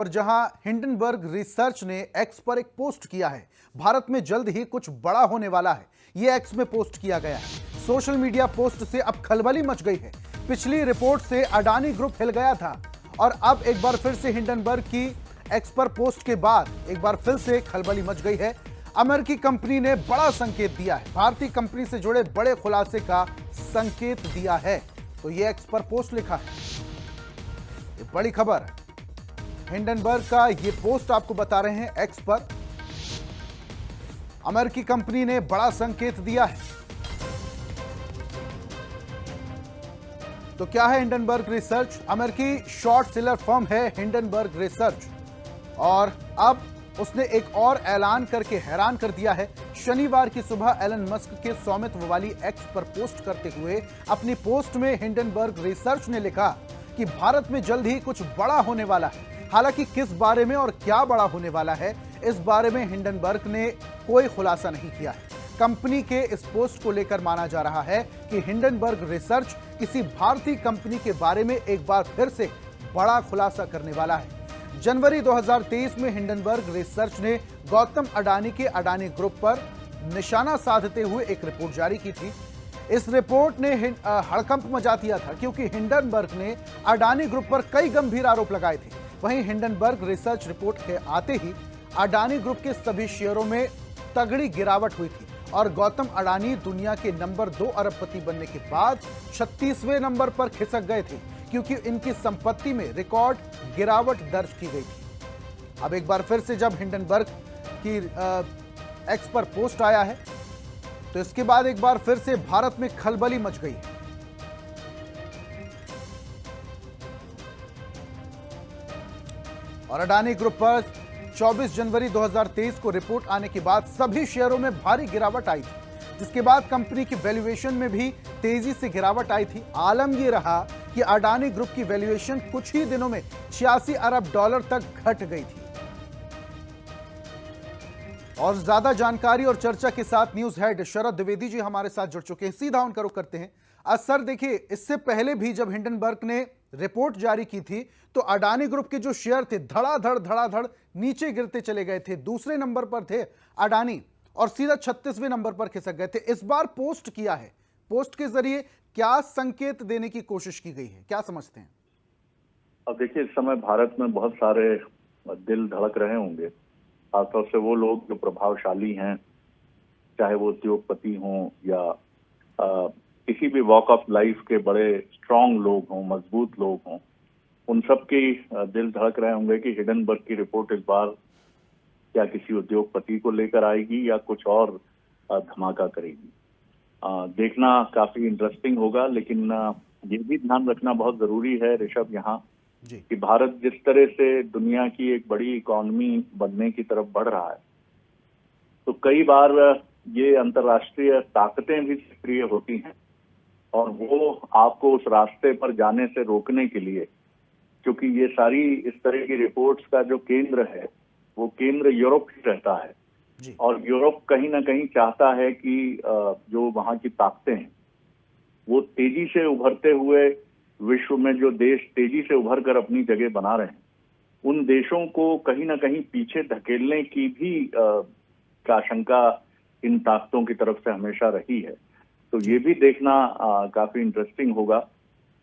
और जहां Hindenburg research ने एक्स पर एक पोस्ट किया है, भारत में जल्द ही कुछ बड़ा होने वाला है। यह एक्स में पोस्ट किया गया है। सोशल मीडिया पोस्ट से अब खलबली मच गई है। पिछली रिपोर्ट से अडानी ग्रुप हिल गया था और अब एक बार फिर से हिंडनबर्ग की एक्स पर पोस्ट के बाद एक बार फिर से खलबली मच गई है। अमेरिकी कंपनी ने बड़ा संकेत दिया है, भारतीय कंपनी से जुड़े बड़े खुलासे का संकेत दिया है। तो यह एक्स पर पोस्ट लिखा है, ये बड़ी खबर है। हिंडनबर्ग का ये पोस्ट आपको बता रहे हैं एक्स पर। अमेरिकी कंपनी ने बड़ा संकेत दिया है। तो क्या है हिंडनबर्ग रिसर्च? अमेरिकी शॉर्ट सेलर फर्म है हिंडनबर्ग रिसर्च और अब उसने एक और ऐलान करके हैरान कर दिया है। शनिवार की सुबह एलन मस्क के स्वामित्व वाली एक्स पर पोस्ट करते हुए अपनी पोस्ट में हिंडनबर्ग रिसर्च ने लिखा कि भारत में जल्द ही कुछ बड़ा होने वाला है। हालांकि किस बारे में और क्या बड़ा होने वाला है, इस बारे में हिंडनबर्ग ने कोई खुलासा नहीं किया है। कंपनी के इस पोस्ट को लेकर माना जा रहा है कि हिंडनबर्ग रिसर्च किसी भारतीय कंपनी के बारे में एक बार फिर से बड़ा खुलासा करने वाला है। जनवरी 2023 में हिंडनबर्ग रिसर्च ने गौतम अडानी के अडानी ग्रुप पर निशाना साधते हुए एक रिपोर्ट जारी की थी। इस रिपोर्ट ने हड़कंप मचा दिया था क्योंकि हिंडनबर्ग ने अडानी ग्रुप पर कई गंभीर आरोप लगाए थे। वहीं हिंडनबर्ग रिसर्च रिपोर्ट के आते ही अडानी ग्रुप के सभी शेयरों में तगड़ी गिरावट हुई थी और गौतम अडानी दुनिया के नंबर 2 अरबपति बनने के बाद 36वें नंबर पर खिसक गए थे क्योंकि इनकी संपत्ति में रिकॉर्ड गिरावट दर्ज की गई थी। अब एक बार फिर से जब हिंडनबर्ग की एक्स पर पोस्ट आया है तो इसके बाद एक बार फिर से भारत में खलबली मच गई है। और अडानी ग्रुप पर 24 जनवरी 2023 को रिपोर्ट आने के बाद सभी शेयरों में भारी गिरावट आई थी, जिसके बाद कंपनी की वैल्यूएशन में भी तेजी से गिरावट आई थी। आलम यह रहा कि अडानी ग्रुप की वैल्यूएशन कुछ ही दिनों में 86 अरब डॉलर तक घट गई थी। और ज्यादा जानकारी और चर्चा के साथ न्यूज हेड शरद द्विवेदी जी हमारे साथ जुड़ चुके हैं। सीधा उनका रुख करते हैं। सर देखिए, इससे पहले भी जब हिंडनबर्ग ने रिपोर्ट जारी की थी तो अडानी ग्रुप के जो शेयर थे धड़ाधड़ नीचे गिरते चले गए थे। दूसरे नंबर पर थे अडानी और सीधा 36वें नंबर पर खिसक गए थे। इस बार पोस्ट किया है, पोस्ट के जरिए क्या संकेत देने की कोशिश की गई है, क्या समझते हैं? अब देखिए, इस समय भारत में बहुत सारे दिल धड़क रहे होंगे, खासतौर से वो लोग जो प्रभावशाली हैं, चाहे वो उद्योगपति हों या किसी भी वॉक ऑफ लाइफ के बड़े स्ट्रांग लोग हों, मजबूत लोग हों, उन सब के दिल धड़क रहे होंगे कि हिंडनबर्ग की रिपोर्ट इस बार क्या किसी उद्योगपति को लेकर आएगी या कुछ और धमाका करेगी। देखना काफी इंटरेस्टिंग होगा। लेकिन ये भी ध्यान रखना बहुत जरूरी है ऋषभ यहाँ कि भारत जिस तरह से दुनिया की एक बड़ी इकोनॉमी बनने की तरफ बढ़ रहा है, तो कई बार ये अंतर्राष्ट्रीय ताकतें भी सक्रिय होती हैं और वो आपको उस रास्ते पर जाने से रोकने के लिए, क्योंकि ये सारी इस तरह की रिपोर्ट्स का जो केंद्र है वो केंद्र यूरोप ही रहता है और यूरोप कहीं ना कहीं चाहता है कि जो वहाँ की ताकतें हैं वो तेजी से उभरते हुए विश्व में जो देश तेजी से उभर कर अपनी जगह बना रहे हैं, उन देशों को कहीं ना कहीं पीछे धकेलने की भी आशंका इन ताकतों की तरफ से हमेशा रही है। तो ये भी देखना काफी इंटरेस्टिंग होगा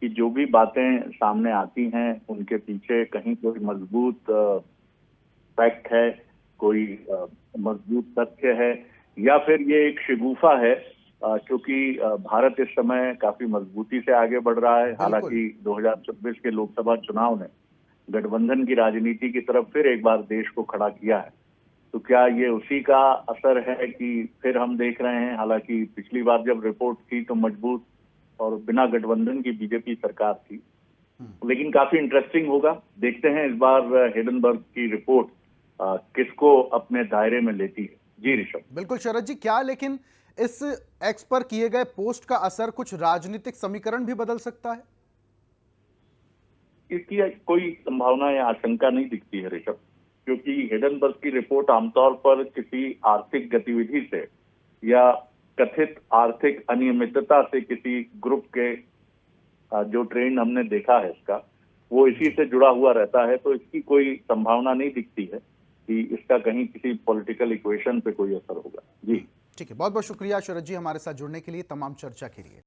कि जो भी बातें सामने आती हैं उनके पीछे कहीं कोई मजबूत फैक्ट है, कोई मजबूत तथ्य है या फिर ये एक शगुफा है, क्योंकि भारत इस समय काफी मजबूती से आगे बढ़ रहा है। हालांकि 2024 के लोकसभा चुनाव ने गठबंधन की राजनीति की तरफ फिर एक बार देश को खड़ा किया है। तो क्या ये उसी का असर है कि फिर हम देख रहे हैं, हालांकि पिछली बार जब रिपोर्ट थी तो मजबूत और बिना गठबंधन की बीजेपी सरकार थी, लेकिन काफी इंटरेस्टिंग होगा। देखते हैं इस बार हिंडनबर्ग की रिपोर्ट किसको अपने दायरे में लेती है। जी ऋषभ। बिल्कुल शरद जी, क्या लेकिन इस एक्स पर किए गए पोस्ट का असर कुछ राजनीतिक समीकरण भी बदल सकता है? इसकी कोई संभावना या आशंका नहीं दिखती है ऋषभ, क्योंकि हिंडनबर्ग की रिपोर्ट आमतौर पर किसी आर्थिक गतिविधि से या कथित आर्थिक अनियमितता से किसी ग्रुप के जो ट्रेंड हमने देखा है इसका, वो इसी से जुड़ा हुआ रहता है, तो इसकी कोई संभावना नहीं दिखती है कि इसका कहीं किसी पॉलिटिकल इक्वेशन पे कोई असर होगा। जी ठीक है, बहुत बहुत शुक्रिया शरद जी हमारे साथ जुड़ने के लिए, तमाम चर्चा के लिए।